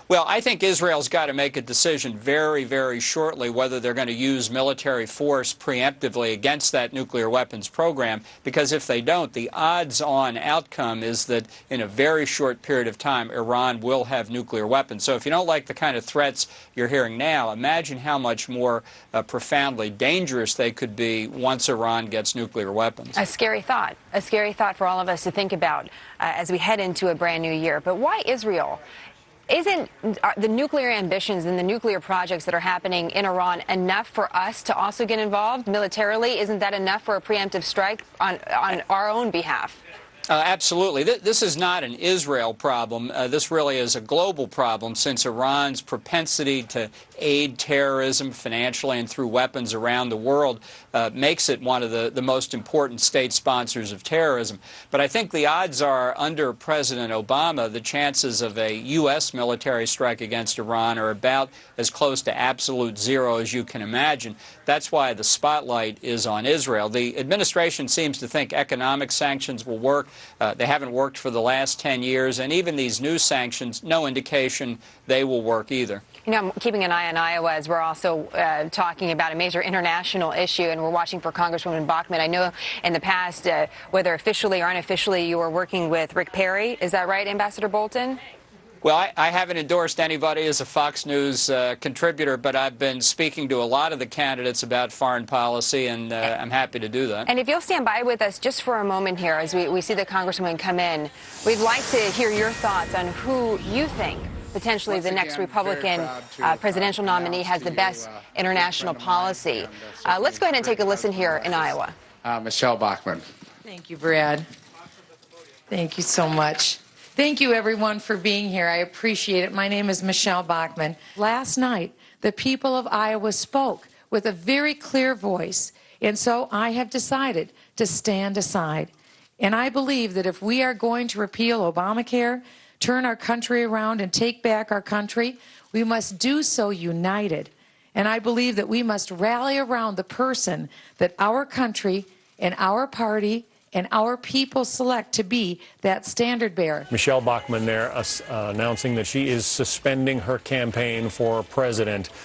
Well, I think Israel's got to make a decision very, very shortly whether they're going to use military force preemptively against that nuclear weapons program, because if they don't, the odds-on outcome is that in a very short period of time, Iran will have nuclear weapons. So if you don't like the kind of threats you're hearing now, imagine how much more profoundly dangerous they could be once Iran gets nuclear weapons. A scary thought for all of us to think about as we head into a brand new year. But why Israel? Isn't the nuclear ambitions and the nuclear projects that are happening in Iran enough for us to also get involved militarily? Isn't that enough for a preemptive strike on our own behalf? Absolutely. This is not an Israel problem. This really is a global problem, since Iran's propensity to aid terrorism financially and through weapons around the world makes it one of the most important state sponsors of terrorism. But I think the odds are, under President Obama, the chances of a U.S. military strike against Iran are about as close to absolute zero as you can imagine. That's why the spotlight is on Israel. The administration seems to think economic sanctions will work. They haven't worked for the last 10 years, and even these new sanctions, no indication they will work either. You know, I'm keeping an eye on Iowa as we're also talking about a major international issue, and we're watching for Congresswoman Bachmann. I know in the past, whether officially or unofficially, you were working with Rick Perry. Is that right, Ambassador Bolton? Well, I haven't endorsed anybody as a Fox News contributor, but I've been speaking to a lot of the candidates about foreign policy, and I'm happy to do that. And if you'll stand by with us just for a moment here as we see the Congresswoman come in, we'd like to hear your thoughts on who you think potentially the next Republican presidential nominee has the best international policy. Let's go ahead and take a listen here in Iowa. Michelle Bachmann. Thank you, Brad. Thank you so much. Thank you, everyone, for being here. I appreciate it. My name is Michelle Bachmann. Last night, the people of Iowa spoke with a very clear voice, and so I have decided to stand aside. And I believe that if we are going to repeal Obamacare, turn our country around and take back our country, we must do so united. And I believe that we must rally around the person that our country and our party and our people select to be that standard bearer. Michelle Bachmann there announcing that she is suspending her campaign for president.